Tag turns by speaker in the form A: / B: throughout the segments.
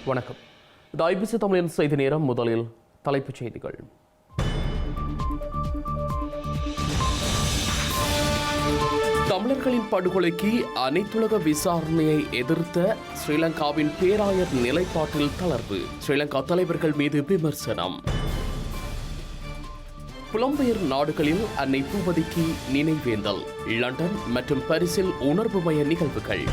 A: வணக்கம். இது ஐபிசி தமிழின் செய்தி நேரம். முதலில் தலைப்புச் செய்திகள். தமிழர்களின் படுகொலைக்கு அனைத்துலக விசாரணையை எதிர்த்த ஸ்ரீலங்காவின் பேராயர் நிலைப்பாட்டில் தளர்வு. ஸ்ரீலங்கா தலைவர்கள் மீது விமர்சனம். புலம்பெயர் நாடுகளில் அன்னை பூபதிக்கு நினைவேந்தல். லண்டன் மற்றும் பாரிஸில் உணர்வுமய நிகழ்வுகள்.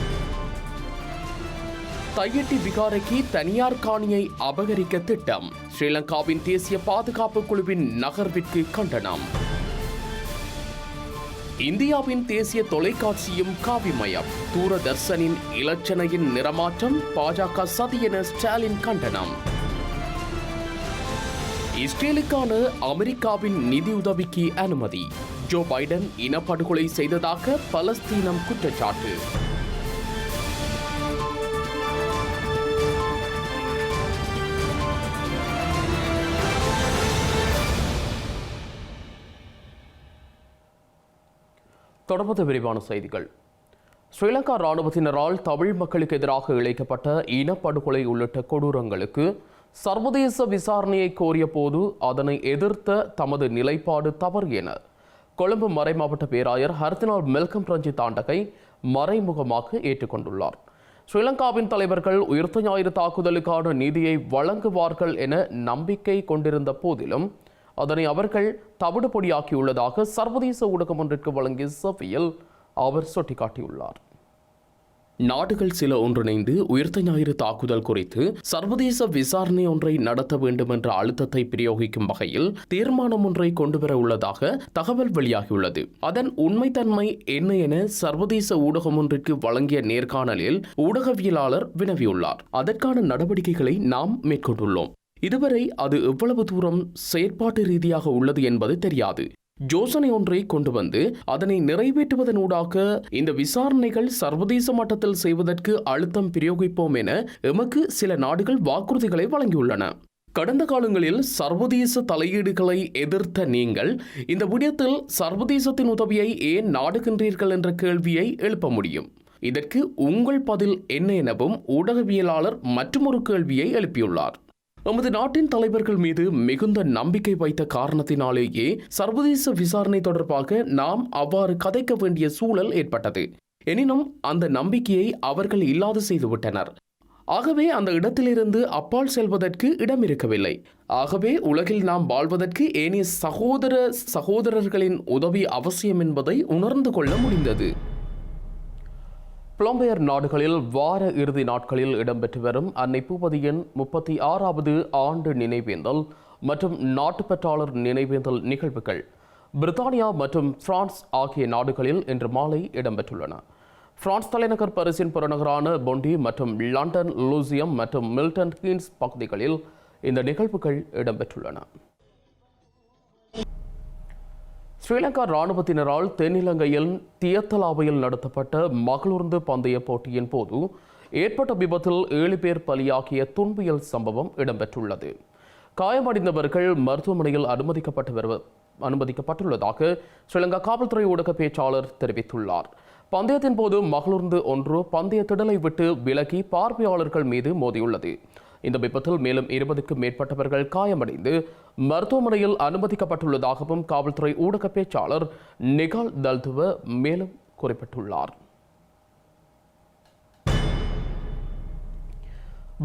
A: தையட்டி விகாரைக்கு தனியார் காணியை அபகரிக்க திட்டம். ஸ்ரீலங்காவின் தேசிய பாதுகாப்பு குழுவின் நகர்விற்கு கண்டனம். இந்தியாவின் தேசிய தொலைக்காட்சியும் காவிமயம். தூரதர்சனின் இலச்சனையின் நிறமாற்றம். பாஜக சதி என ஸ்டாலின் கண்டனம். இஸ்ரேலுக்கான அமெரிக்காவின் நிதியுதவிக்கு அனுமதி. ஜோ பைடன் இனப்படுகொலை செய்ததாக பலஸ்தீனம் குற்றச்சாட்டு. தொடர்ந்து விரிவான செய்திகள். ஸ்ரீலங்கா இராணுவத்தினரால் தமிழ் மக்களுக்கு எதிராக இழைக்கப்பட்ட இனப்படுகொலை உள்ளிட்ட கொடூரங்களுக்கு சர்வதேச விசாரணையை கோரிய போது அதனை எதிர்த்த தமது நிலைப்பாடு தவறு என கொழும்பு மறைமாவட்ட பேராயர் ஹர்தினால் மெல்கம் ரஞ்சித் ஆண்டகை மறைமுகமாக ஏற்றுக்கொண்டுள்ளார். ஸ்ரீலங்காவின் தலைவர்கள் உயிர்த்த ஞாயிறு தாக்குதலுக்கான நீதியை வழங்குவார்கள் என நம்பிக்கை கொண்டிருந்த போதிலும் அதனை அவர்கள் தவிடுபொடியாக்கியுள்ளதாக சர்வதேச ஊடகம் ஒன்றிற்கு வழங்கிய செவ்வியில் அவர் சுட்டிக்காட்டியுள்ளார். நாடுகள் சில ஒன்றிணைந்து உயிர்த்த ஞாயிறு தாக்குதல் குறித்து சர்வதேச விசாரணை ஒன்றை நடத்த வேண்டும் என்ற அழுத்தத்தை பிரயோகிக்கும் வகையில் தீர்மானம் ஒன்றை கொண்டுவர உள்ளதாக தகவல் வெளியாகியுள்ளது. அதன் உண்மைத்தன்மை என்ன என சர்வதேச ஊடகம் ஒன்றிற்கு வழங்கிய நேர்காணலில் ஊடகவியலாளர் வினவியுள்ளார். அதற்கான நடவடிக்கைகளை நாம் மேற்கொண்டுள்ளோம். இதுவரை அது எவ்வளவு தூரம் செயற்பாட்டு ரீதியாக உள்ளது என்பது தெரியாது. யோசனை ஒன்றை கொண்டு வந்து அதனை நிறைவேற்றுவதனூடாக இந்த விசாரணைகள் சர்வதேச மட்டத்தில் செய்வதற்கு அழுத்தம் பிரயோகிப்போம் என எமக்கு சில நாடுகள் வாக்குறுதிகளை வழங்கியுள்ளன. கடந்த காலங்களில் சர்வதேச தலையீடுகளை எதிர்த்த நீங்கள் இந்த விடயத்தில் சர்வதேசத்தின் உதவியை ஏன் நாடுகின்றீர்கள் என்ற கேள்வியை எழுப்ப முடியும். இதற்கு உங்கள் பதில் என்ன எனவும் ஊடகவியலாளர் மற்றொரு கேள்வியை எழுப்பியுள்ளார். நமது நாட்டின் தலைவர்கள் மீது மிகுந்த நம்பிக்கை வைத்த காரணத்தினாலேயே சர்வதேச விசாரணை தொடர்பாக நாம் அவ்வாறு கதைக்க வேண்டிய சூழல் ஏற்பட்டது. எனினும் அந்த நம்பிக்கையை அவர்கள் இல்லாது செய்துவிட்டனர். ஆகவே அந்த இடத்திலிருந்து அப்பால் செல்வதற்கு இடம் இருக்கவில்லை. ஆகவே உலகில் நாம் வாழ்வதற்கு ஏனைய சகோதரர்களின் உதவி அவசியம் என்பதை உணர்ந்து கொள்ள முடிந்தது. புலம்பெயர் நாடுகளில் வார இறுதி நாட்களில் இடம்பெற்று வரும் அன்னை பூபதியின் 36வது ஆண்டு நினைவேந்தல் மற்றும் நாட்டுப்பற்றாளர் நினைவேந்தல் நிகழ்வுகள் பிரித்தானியா மற்றும் பிரான்ஸ் ஆகிய நாடுகளில் இன்று மாலை இடம்பெற்றுள்ளன. பிரான்ஸ் தலைநகர் பாரிஸின் புறநகரான பொண்டி மற்றும் லண்டன் லூசியம் மற்றும் மில்டன் கீன்ஸ் பகுதிகளில் இந்த நிகழ்வுகள் இடம்பெற்றுள்ளன. ஸ்ரீலங்கா இராணுவத்தினரால் தென்னிலங்கையில் தியத்தலாவையில் நடத்தப்பட்ட மகளூர்ந்து பந்தய போட்டியின் போது ஏற்பட்ட விபத்தில் 7 பேர் பலியாகிய துன்பியல் சம்பவம் இடம்பெற்றுள்ளது. காயமடைந்தவர்கள் மருத்துவமனையில் அனுமதிக்கப்பட்டுள்ளதாக ஸ்ரீலங்கா காவல்துறை ஊடக பேச்சாளர் தெரிவித்துள்ளார். பந்தயத்தின் போது மகளூர்ந்து ஒன்று பந்தய திடலை விட்டு விலகி பார்வையாளர்கள் மீது மோதியுள்ளது. இந்த விபத்தில் மேலும் 20க்கும் மேற்பட்டவர்கள் காயமடைந்து மருத்துவமனையில் அனுமதிக்கப்பட்டுள்ளதாகவும் காவல்துறை ஊடக பேச்சாளர் நிகால் தல்துவ மேலும் குறிப்பிட்டுள்ளார்.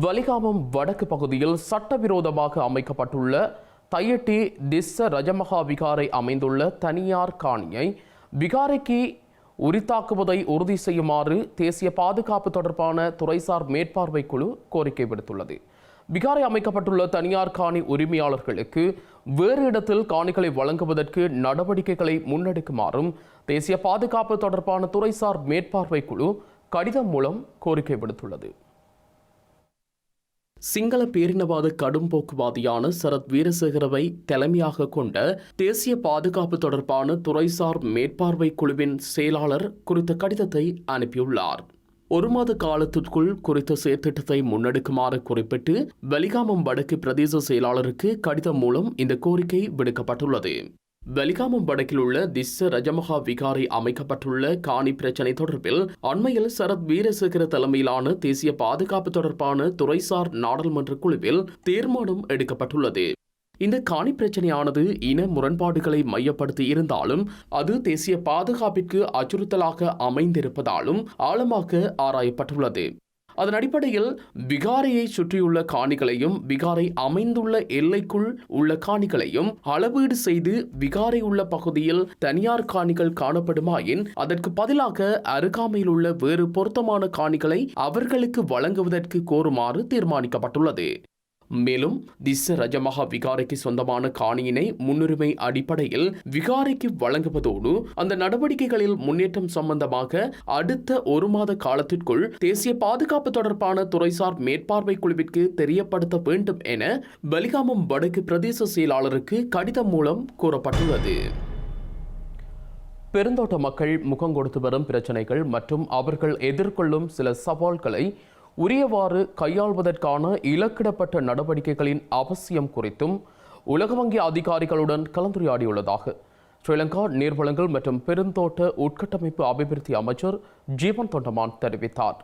A: வலிகாமம் வடக்கு பகுதியில் சட்டவிரோதமாக அமைக்கப்பட்டுள்ள தையட்டி திஸ்ஸ ரஜமகா விகாரை அமைந்துள்ள தனியார் காணியை விகாரைக்கு உரித்தாக்குவதை உறுதி செய்யுமாறு தேசிய பாதுகாப்பு தொடர்பான துறைசார் மேற்பார்வை குழு கோரிக்கை விடுத்துள்ளது. விகாரை அமைக்கப்பட்டுள்ள தனியார் காணி உரிமையாளர்களுக்கு வேறு இடத்தில் காணிகளை வழங்குவதற்கு நடவடிக்கைகளை முன்னெடுக்குமாறும் தேசிய பாதுகாப்பு தொடர்பான துறைசார் மேற்பார்வை குழு கடிதம் மூலம் கோரிக்கை விடுத்துள்ளது. சிங்கள பேரினவாத கடும்போக்குவாதியான சரத் வீரசேகரவை தலைமையாக கொண்ட தேசிய பாதுகாப்பு தொடர்பான துறைசார் மேற்பார்வை குழுவின் செயலாளர் குறித்த கடிதத்தை அனுப்பியுள்ளார். 1 மாத காலத்திற்குள் குறித்த செயற்திட்டத்தை முன்னெடுக்குமாறு குறிப்பிட்டு வலிகாமம் வடக்கு பிரதேச செயலாளருக்கு கடிதம் மூலம் இந்த கோரிக்கை விடுக்கப்பட்டுள்ளது. வெலிகாமம் வடக்கில் உள்ள திஸ்ஸ ரஜமகா விகாரை அமைக்கப்பட்டுள்ள காணி பிரச்சினை தொடர்பில் அண்மையில் சரத் வீரசேகர தலைமையிலான தேசிய பாதுகாப்பு தொடர்பான துறைசார் நாடாளுமன்ற குழுவில் தீர்மானம் எடுக்கப்பட்டுள்ளது. இந்த காணி பிரச்சனையானது இன முரண்பாடுகளை மையப்படுத்தி இருந்தாலும் அது தேசிய பாதுகாப்பிற்கு அச்சுறுத்தலாக அமைந்திருப்பதாலும் ஆழமாக ஆராயப்பட்டுள்ளது. அதன் அடிப்படையில் விகாரையை சுற்றியுள்ள காணிகளையும் விகாரை அமைந்துள்ள எல்லைக்குள் உள்ள காணிகளையும் அளவீடு செய்து விகாரை உள்ள பகுதியில் தனியார் காணிகள் காணப்படுமாயின் அதற்கு பதிலாக அருகாமையில் உள்ள வேறு பொருத்தமான காணிகளை அவர்களுக்கு வழங்குவதற்கு கோருமாறு தீர்மானிக்கப்பட்டுள்ளது. மேலும் திஸ்ஸ ரஜமகா விகாரைக்கு சொந்தமான காணியினை முன்னுரிமை அடிப்படையில் விகாரைக்கு வழங்குவதோடு அந்த நடவடிக்கைகளில் முன்னேற்றம் சம்பந்தமாக அடுத்த 1 மாத காலத்திற்குள் தேசிய பாதுகாப்பு தொடர்பான துறைசார் மேற்பார்வை குழுவிற்கு தெரியப்படுத்த வேண்டும் என வெலிகாமம் வடக்கு பிரதேச செயலாளருக்கு கடிதம் மூலம் கூறப்பட்டுள்ளது. பெருந்தோட்ட மக்கள் முகம் கொடுத்து வரும் பிரச்சினைகள் மற்றும் அவர்கள் எதிர்கொள்ளும் சில சவால்களை உரியவாறு கையாள்வதற்கான இலக்கிடப்பட்ட நடவடிக்கைகளின் அவசியம் குறித்தும் உலக வங்கி அதிகாரிகளுடன் கலந்துரையாடியுள்ளதாக ஸ்ரீலங்கா நீர்வளங்கள் மற்றும் பெருந்தோட்ட உட்கட்டமைப்பு அபிவிருத்தி அமைச்சர் ஜீவன் தொண்டமான் தெரிவித்தார்.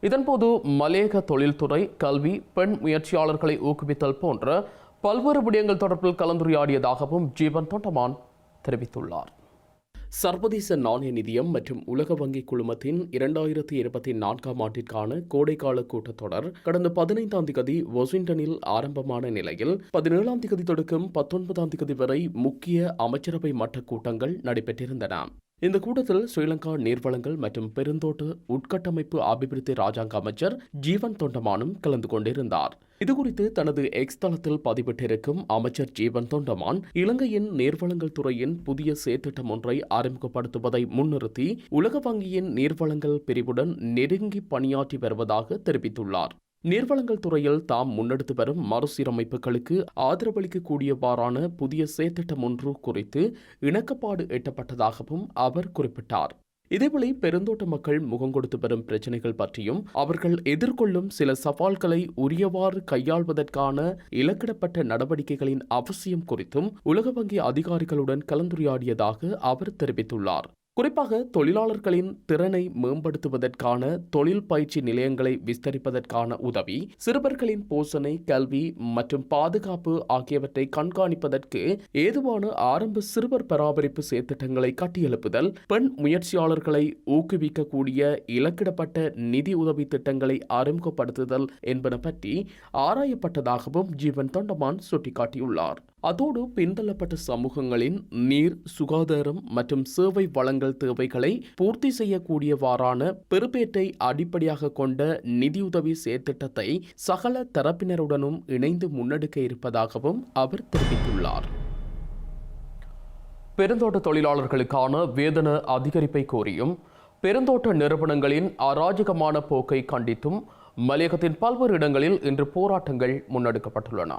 A: இதன்போது மலையக தொழில்துறை, கல்வி, பெண் முயற்சியாளர்களை ஊக்குவித்தல் போன்ற பல்வேறு விடயங்கள் தொடர்பில் கலந்துரையாடியதாகவும் ஜீவன் தொண்டமான் தெரிவித்துள்ளார். சர்வதேச நாணய நிதியம் மற்றும் உலக வங்கி குழுமத்தின் 2024 ஆண்டிற்கான கோடைக்கால கூட்டத்தொடர் கடந்த 15ஆம் தேதி வாஷிங்டனில் ஆரம்பமான நிலையில் 17ஆம் தேதி தொடக்கம் 19ஆம் தேதி வரை முக்கிய அமைச்சரவை மட்ட கூட்டங்கள் நடைபெற்றிருந்தன. இந்த கூட்டத்தில் ஸ்ரீலங்கா நீர்வளங்கள் மற்றும் பெருந்தோட்ட உட்கட்டமைப்பு அபிவிருத்தி ராஜாங்க அமைச்சர் ஜீவன் தொண்டமானும் கலந்து கொண்டிருந்தார். இதுகுறித்து தனது எக்ஸ் தளத்தில் பதிவிட்டிருக்கும் அமைச்சர் ஜீவன் தொண்டமான் இலங்கையின் நீர்வளங்கள் துறையின் புதிய செயற்திட்டம் ஒன்றை அறிமுகப்படுத்துவதை முன்னிறுத்தி உலக வங்கியின் நீர்வளங்கள் பிரிவுடன் நெருங்கி பணியாற்றி வருவதாக தெரிவித்துள்ளார். நீர்வளங்கள் துறையில் தாம் முன்னெடுத்து வரும் மறுசீரமைப்புகளுக்கு ஆதரவளிக்கக்கூடியவாறான புதிய செயற்திட்டம் ஒன்று குறித்து இணக்கப்பாடு எட்டப்பட்டதாகவும் அவர் குறிப்பிட்டார். இதேவேளை பெருந்தோட்ட மக்கள் முகம் கொடுத்து வரும் பிரச்சினைகள் பற்றியும் அவர்கள் எதிர்கொள்ளும் சில சவால்களை உரியவாறு கையாள்வதற்கான இலக்கிடப்பட்ட நடவடிக்கைகளின் அவசியம் குறித்தும் உலக வங்கி அதிகாரிகளுடன் கலந்துரையாடியதாக அவர் தெரிவித்துள்ளார். குறிப்பாக தொழிலாளர்களின் திறனை மேம்படுத்துவதற்கான தொழில் பயிற்சி நிலையங்களை விஸ்தரிப்பதற்கான உதவி, சிறுவர்களின் போஷணை, கல்வி மற்றும் பாதுகாப்பு ஆகியவற்றை கண்காணிப்பதற்கு ஏதுவான ஆரம்ப சிறுவர் பராமரிப்பு செயற்திட்டங்களை கட்டியெழுப்புதல், பெண் முயற்சியாளர்களை ஊக்குவிக்கக்கூடிய இலக்கிடப்பட்ட நிதி உதவி திட்டங்களை அறிமுகப்படுத்துதல் என்பன பற்றி ஆராயப்பட்டதாகவும் ஜீவன் தொண்டமான் சுட்டிக்காட்டியுள்ளார். அதோடு பின்தள்ளப்பட்ட சமூகங்களின் நீர், சுகாதாரம் மற்றும் சேவை வழங்கல் தேவைகளை பூர்த்தி செய்யக்கூடியவாறான பெறுபேற்றை அடிப்படையாக கொண்ட நிதியுதவி செயற்திட்டத்தை சகல தரப்பினருடனும் இணைந்து முன்னெடுக்க இருப்பதாகவும் அவர் தெரிவித்துள்ளார். பெருந்தோட்ட தொழிலாளர்களுக்கான வேதன அதிகரிப்பை கோரியும் பெருந்தோட்ட நிறுவனங்களின் அராஜகமான போக்கை கண்டித்தும் மலையகத்தின் பல்வேறு இடங்களில் இன்று போராட்டங்கள் முன்னெடுக்கப்பட்டுள்ளன.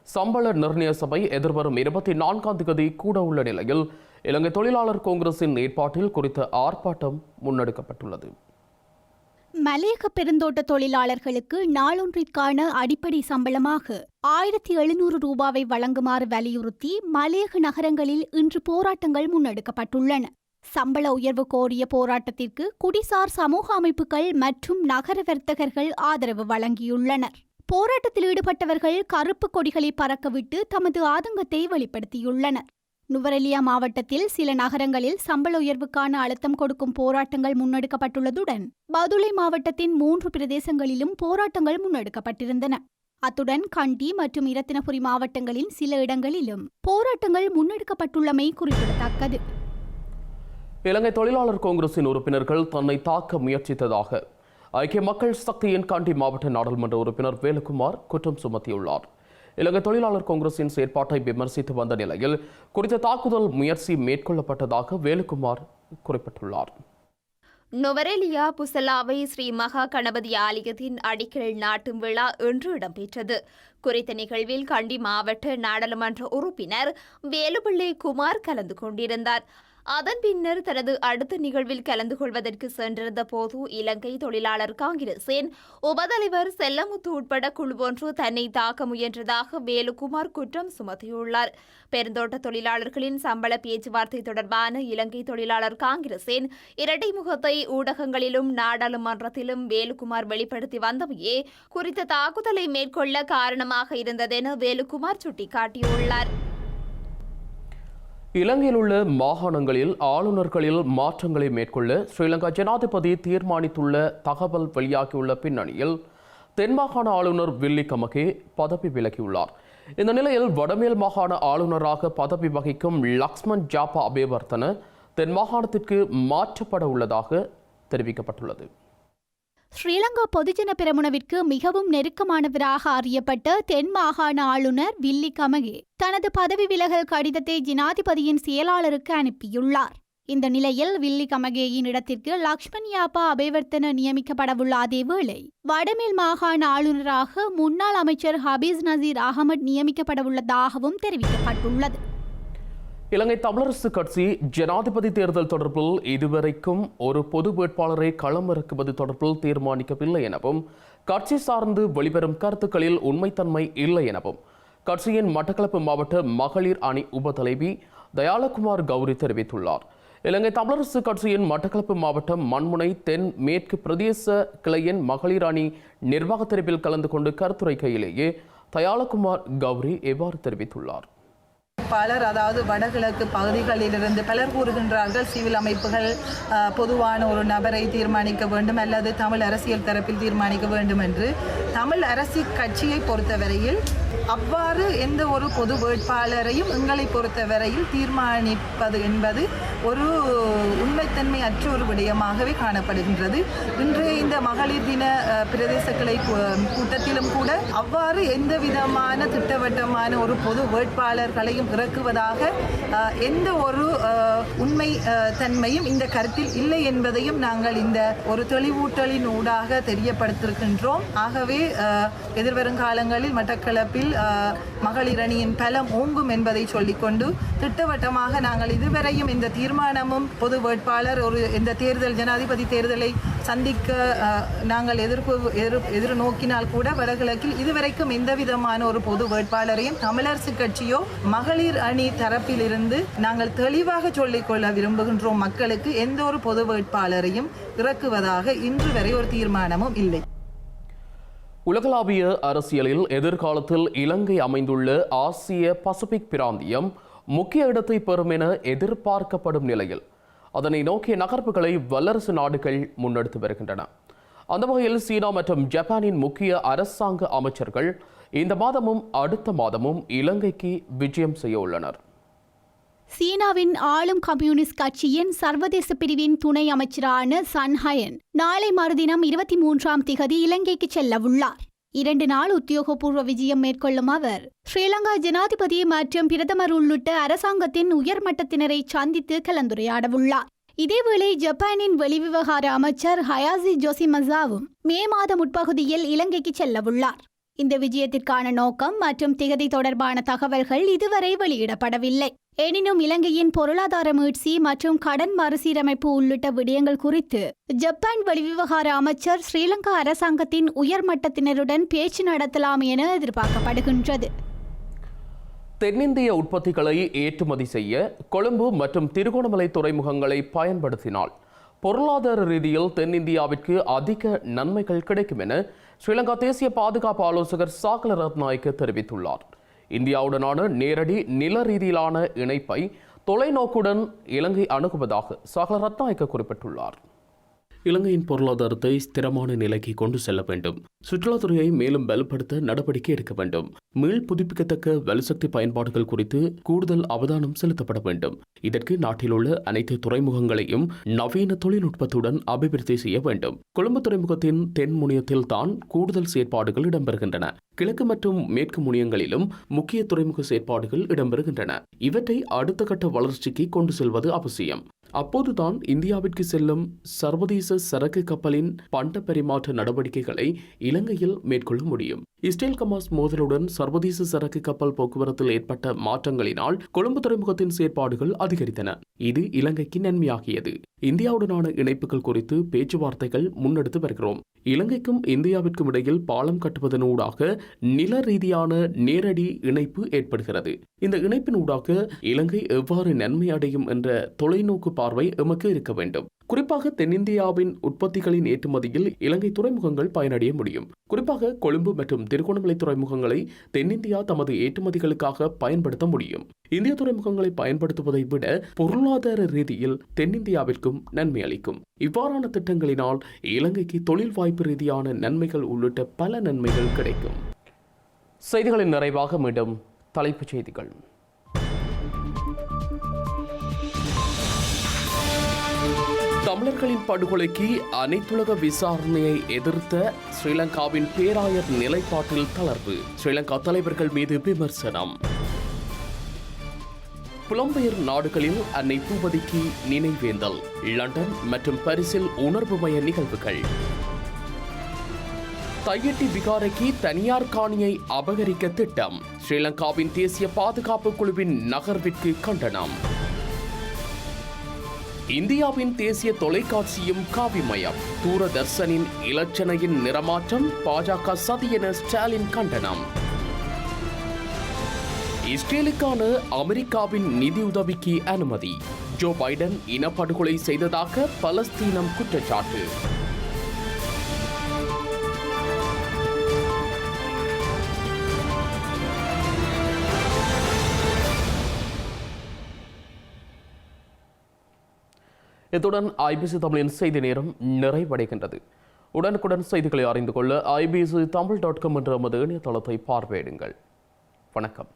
A: சம்பள நிர்ணய சபை எதிர்வரும் 24ஆம் தேதி கூட உள்ள நிலையில் இலங்கை தொழிலாளர் காங்கிரசின் ஏற்பாட்டில் குறித்த ஆர்ப்பாட்டம் முன்னெடுக்கப்பட்டுள்ளது.
B: மலையக பெருந்தோட்ட தொழிலாளர்களுக்கு நாளொன்றிற்கான அடிப்படை சம்பளமாக 1700 ரூபாவை வழங்குமாறு வலியுறுத்தி மலையக நகரங்களில் இன்று போராட்டங்கள் முன்னெடுக்கப்பட்டுள்ளன. சம்பள உயர்வு கோரிய போராட்டத்திற்கு குடிசார் சமூக அமைப்புகள் மற்றும் நகர வர்த்தகர்கள் ஆதரவு வழங்கியுள்ளனர். போராட்டத்தில் ஈடுபட்டவர்கள் கருப்பு கொடிகளை பறக்கவிட்டு தமது ஆதங்கத்தை வெளிப்படுத்தியுள்ளனர். நுவரெலியா மாவட்டத்தில் சில நகரங்களில் சம்பள உயர்வுக்கான அழுத்தம் கொடுக்கும் போராட்டங்கள் முன்னெடுக்கப்பட்டுள்ளதுடன் பதுளை மாவட்டத்தின் 3 பிரதேசங்களிலும் போராட்டங்கள் முன்னெடுக்கப்பட்டிருந்தன. அத்துடன் கண்டி மற்றும் இரத்தினபுரி மாவட்டங்களின் சில இடங்களிலும் போராட்டங்கள் முன்னெடுக்கப்பட்டுள்ளமை குறிப்பிடத்தக்கது.
A: இலங்கை தொழிலாளர் காங்கிரசின் உறுப்பினர்கள் தன்னை தாக்க முயற்சித்ததாக ஐக்கிய மக்கள் சக்தியின் கண்டி மாவட்ட நாடாளுமன்ற உறுப்பினர் வேலுக்குமார் குற்றம் சுமத்தியுள்ளார். இலங்கை தொழிலாளர் காங்கிரசின் செயற்பாட்டை விமர்சித்து வந்த நிலையில் குறித்த தாக்குதல் முயற்சி மேற்கொள்ளப்பட்டதாக வேலுக்குமார் குறிப்பிட்டுள்ளார்.
C: நுவரெலியா புசலாவை ஸ்ரீ மகா கணபதி ஆலயத்தின் அடிக்கல் நாட்டும் விழா இன்று இடம்பெற்றது. குறித்த நிகழ்வில் கண்டி மாவட்ட நாடாளுமன்ற உறுப்பினர் வேலுப்பிள்ளை குமார் கலந்து கொண்டிருந்தார். அதன் பின்னர் தனது அடுத்த நிகழ்வில் கலந்து கொள்வதற்கு சென்றிருந்த போது இலங்கை தொழிலாளர் காங்கிரசின் உபதலைவர் செல்லமுத்து உட்பட குழு ஒன்று தன்னை தாக்க முயன்றதாக வேலுக்குமார் குற்றம் சுமத்தியுள்ளார். பெருந்தோட்ட தொழிலாளர்களின் சம்பள பேச்சுவார்த்தை தொடர்பான இலங்கை தொழிலாளர் காங்கிரசின் இரட்டை முகத்தை ஊடகங்களிலும் நாடாளுமன்றத்திலும் வேலுக்குமார் வெளிப்படுத்தி வந்தமையே குறித்த தாக்குதலை மேற்கொள்ள காரணமாக இருந்ததென வேலுக்குமார் சுட்டிக்காட்டியுள்ளார்.
A: இலங்கையில் உள்ள மாகாணங்களில் ஆளுநர்களில் மாற்றங்களை மேற்கொள்ள ஸ்ரீலங்கா ஜனாதிபதி தீர்மானித்துள்ள தகவல் வெளியாகியுள்ள பின்னணியில் தென்மாகாண ஆளுநர் வில்லி கமகே பதவி விலகியுள்ளார். இந்த நிலையில் வடமேல் மாகாண ஆளுநராக பதவி வகிக்கும் லக்ஷ்மன் ஜாப்பா அபேவர்த்தன தென்மாகாணத்திற்கு மாற்றப்பட உள்ளதாக தெரிவிக்கப்பட்டுள்ளது.
B: ஸ்ரீலங்கா பொதுஜன பெரமுனவிற்கு மிகவும் நெருக்கமானவராக அறியப்பட்ட தென் மாகாண ஆளுநர் வில்லி கமகே தனது பதவி விலகல் கடிதத்தை ஜனாதிபதியின் செயலாளருக்கு அனுப்பியுள்ளார். இந்த நிலையில் வில்லி கமகேயின் இடத்திற்கு லக்ஷ்மன் யாப்பா அபேவர்த்தன நியமிக்கப்படவுள்ள அதேவேளை வடமேல் மாகாண ஆளுநராக முன்னாள் அமைச்சர் ஹபீஸ் நசீர் அகமட் நியமிக்கப்படவுள்ளதாகவும் தெரிவிக்கப்பட்டுள்ளது.
A: இலங்கை தமிழரசு கட்சி ஜனாதிபதி தேர்தல் தொடர்பில் இதுவரைக்கும் ஒரு பொது வேட்பாளரை களமிறக்குவது தொடர்பில் தீர்மானிக்கவில்லை எனவும் கட்சி சார்ந்து வெளிவரும் கருத்துக்களில் உண்மைத்தன்மை இல்லை எனவும் கட்சியின் மட்டக்களப்பு மாவட்ட மகளிர் அணி உபதலைவி தயாளகுமார் கௌரி தெரிவித்துள்ளார். இலங்கை தமிழரசு கட்சியின் மட்டக்களப்பு மாவட்டம் மண்முனை தென் மேற்கு பிரதேச கிளையின் மகளிர் அணி நிர்வாக தெரிவில் கலந்து கொண்டு கருத்துரைக்கையிலேயே தயாளகுமார் கௌரி எவ்வாறு தெரிவித்துள்ளார்.
D: பலர், அதாவது வடகிழக்கு பகுதிகளிலிருந்து பலர் கூறுகின்றார்கள், சிவில் அமைப்புகள் பொதுவான ஒரு நபரை தீர்மானிக்க வேண்டும் அல்லது தமிழ் அரசியல் தரப்பில் தீர்மானிக்க வேண்டும் என்று. தமிழ் அரசியல் கட்சியை பொறுத்தவரையில் அவ்வாறு எந்த ஒரு பொது வேட்பாளரையும் எங்களை பொறுத்தவரையில் தீர்மானிப்பது என்பது ஒரு உண்மைத்தன்மை அற்ற ஒரு விடயமாகவே காணப்படுகின்றது. இன்றைய இந்த மகளிர் தின பிரதேச கிளை கூட்டத்திலும் கூட அவ்வாறு எந்த விதமான திட்டவட்டமான ஒரு பொது வேட்பாளர்களையும் இறக்குவதாக எந்த ஒரு உண்மை தன்மையும் இந்த கருத்தில் இல்லை என்பதையும் நாங்கள் இந்த ஒரு தெளிவூட்டலின் ஊடாக தெரியப்படுத்திருக்கின்றோம். ஆகவே எதிர்வரும் காலங்களில் மட்டக்களப்பில் மகளிர் அணியின் பலம் ஓங்கும் என்பதை சொல்லிக்கொண்டு திட்டவட்டமாக நாங்கள் இதுவரையும் இந்த தீர்மானமும் பொது வேட்பாளர் ஒரு இந்த தேர்தல் ஜனாதிபதி தேர்தலை சந்திக்க நாங்கள் எதிர்நோக்கினால் கூட வடகிழக்கில் இதுவரைக்கும் எந்த விதமான ஒரு பொது வேட்பாளரையும் தமிழரசு கட்சியோ மகளிர் அணி தரப்பிலிருந்து நாங்கள் தெளிவாக சொல்லிக்கொள்ள விரும்புகின்றோம். மக்களுக்கு எந்த ஒரு பொது வேட்பாளரையும் இறக்குவதாக இன்று வரை ஒரு தீர்மானமும் இல்லை.
A: உலகளாவிய அரசியலில் எதிர்காலத்தில் இலங்கை அமைந்துள்ள ஆசிய பசிபிக் பிராந்தியம் முக்கிய இடத்தை பெறும் என எதிர்பார்க்கப்படும் நிலையில் அதனை நோக்கிய நகர்வுகளை வல்லரசு நாடுகள் முன்னெடுத்து வருகின்றன. அந்த வகையில் சீனா மற்றும் ஜப்பானின் முக்கிய அரசாங்க அமைச்சர்கள் இந்த மாதமும் அடுத்த மாதமும் இலங்கைக்கு விஜயம் செய்ய உள்ளனர்.
B: சீனாவின் ஆளும் கம்யூனிஸ்ட் கட்சியின் சர்வதேச பிரிவின் துணை அமைச்சரான சன் ஹயன் நாளை மறுதினம் 23ஆம் திகதி இலங்கைக்கு செல்லவுள்ளார். 2 நாள் உத்தியோகபூர்வ விஜயம் மேற்கொள்ளும் அவர் ஸ்ரீலங்கா ஜனாதிபதி மற்றும் பிரதமர் உள்ளிட்ட அரசாங்கத்தின் உயர்மட்டத்தினரை சந்தித்து கலந்துரையாடவுள்ளார். இதேவேளை ஜப்பானின் வெளிவிவகார அமைச்சர் ஹயாசி ஜோசிமசாவும் மே மாத முற்பகுதியில் இலங்கைக்கு செல்லவுள்ளார். இந்த விஜயத்திற்கான நோக்கம் மற்றும் திகதி தொடர்பான தகவல்கள் இதுவரை வெளியிடப்படவில்லை. எனினும் இலங்கையின் பொருளாதார மீட்சி மற்றும் கடன் மறுசீரமைப்பு உள்ளிட்ட விடயங்கள் குறித்து ஜப்பான் வெளிவிவகார அமைச்சர் ஸ்ரீலங்கா அரசாங்கத்தின் உயர்மட்டத்தினருடன் பேச்சு நடத்தலாம் என எதிர்பார்க்கப்படுகின்றது.
A: தென்னிந்திய உற்பத்திகளை ஏற்றுமதி செய்ய கொழும்பு மற்றும் திருகோணமலை துறைமுகங்களை பயன்படுத்தினால் பொருளாதார ரீதியில் தென்னிந்தியாவிற்கு அதிக நன்மைகள் கிடைக்கும் என ஸ்ரீலங்கா தேசிய பாதுகாப்பு ஆலோசகர் சாகல ரத்நாயக்க தெரிவித்துள்ளார். இந்தியாவுடனான நேரடி நில ரீதியிலான இணைப்பை தொலைநோக்குடன் இலங்கை அணுகுவதாக சாகல ரத்நாயக்க குறிப்பிட்டுள்ளார். இலங்கையின் பொருளாதாரத்தை ஸ்திரமான நிலைக்கு கொண்டு செல்ல வேண்டும். சுற்றுலாத்துறையை மேலும் வலுப்படுத்த நடவடிக்கை எடுக்க வேண்டும். மீள் புதுப்பிக்கத்தக்க வலுசக்தி பயன்பாடுகள் குறித்து கூடுதல் அவதானம் செலுத்தப்பட வேண்டும். இதற்கு நாட்டில் உள்ள அனைத்து துறைமுகங்களையும் நவீன தொழில்நுட்பத்துடன் அபிவிருத்தி செய்ய வேண்டும். கொழும்பு துறைமுகத்தின் தென் முனையத்தில் தான் கூடுதல் செயற்பாடுகள் இடம்பெறுகின்றன. கிழக்கு மற்றும் மேற்கு முனையங்களிலும் முக்கிய துறைமுக செயற்பாடுகள் இடம்பெறுகின்றன. இவற்றை அடுத்த கட்ட வளர்ச்சிக்கு கொண்டு செல்வது அவசியம். அப்போதுதான் இந்தியாவிற்கு செல்லும் சர்வதேச சரக்கு கப்பலின் பண்ட பரிமாற்ற நடவடிக்கைகளை இலங்கையில் மேற்கொள்ள முடியும். இஸ்ரேல் கமாஸ் மோதலுடன் சர்வதேச சரக்கு கப்பல் போக்குவரத்தில் ஏற்பட்ட மாற்றங்களினால் கொழும்பு துறைமுகத்தின் செயற்பாடுகள் அதிகரித்தன. இது இலங்கைக்கு நன்மையாகியது. இந்தியாவுடனான இணைப்புகள் குறித்து பேச்சுவார்த்தைகள் முன்னெடுத்து வருகிறோம். இலங்கைக்கும் இந்தியாவிற்கும் இடையில் பாலம் கட்டுவதனூடாக நில ரீதியான நேரடி இணைப்பு ஏற்படுகிறது. இந்த இணைப்பின் ஊடாக இலங்கை எவ்வாறு நன்மை அடையும் என்ற தொலைநோக்கு பார்வை எமக்கு இருக்க வேண்டும். குறிப்பாக தென்னிந்தியாவின் உற்பத்திகளின் ஏற்றுமதியில் இலங்கை துறைமுகங்கள் பயனடைய முடியும். குறிப்பாக கொழும்பு மற்றும் திருகோணமலை துறைமுகங்களை தென்னிந்தியா தமது ஏற்றுமதிகளுக்காக பயன்படுத்த முடியும். இந்திய துறைமுகங்களை பயன்படுத்துவதை விட பொருளாதார ரீதியில் தென்னிந்தியாவிற்கும் நன்மை அளிக்கும். இவ்வாறான திட்டங்களினால் இலங்கைக்கு தொழில் வாய்ப்பு ரீதியான நன்மைகள் உள்ளிட்ட பல நன்மைகள் கிடைக்கும். செய்திகளின் நிறைவாக மீண்டும் தலைப்புச் செய்திகள். தமிழர்களின் படுகொலைக்கு அனைத்துலக விசாரணையை எதிர்த்த ஸ்ரீலங்காவின் பேராயர் நிலைப்பாட்டில் தளர்வு. ஸ்ரீலங்கா தலைவர்கள் மீது விமர்சனம். புலம்பெயர் நாடுகளில் அன்னை பூபதிக்கு நினைவேந்தல். லண்டன் மற்றும் பாரிஸில் உணர்வுமய நிகழ்வுகள். தையட்டி விகாரைக்கு தனியார் காணியை அபகரிக்க திட்டம். ஸ்ரீலங்காவின் தேசிய பாதுகாப்பு குழுவின் நகர்விற்கு கண்டனம். இந்தியாவின் தேசிய தொலைக்காட்சியும் காவிமயம். தூரதர்சனின் இலட்சணையின் நிறமாற்றம். பாஜக சதி என ஸ்டாலின் கண்டனம். இஸ்ரேலுக்கான அமெரிக்காவின் நிதியுதவிக்கு அனுமதி. ஜோ பைடன் இனப்படுகொலை செய்ததாக பலஸ்தீனம் குற்றச்சாட்டு. இத்துடன் ஐபிசி தமிழின் செய்தி நேரம் நிறைவடைகின்றது. உடனுக்குடன் செய்திகளை அறிந்து கொள்ள IBC Tamil.com என்ற நமது இணையதளத்தை பார்வையிடுங்கள். வணக்கம்.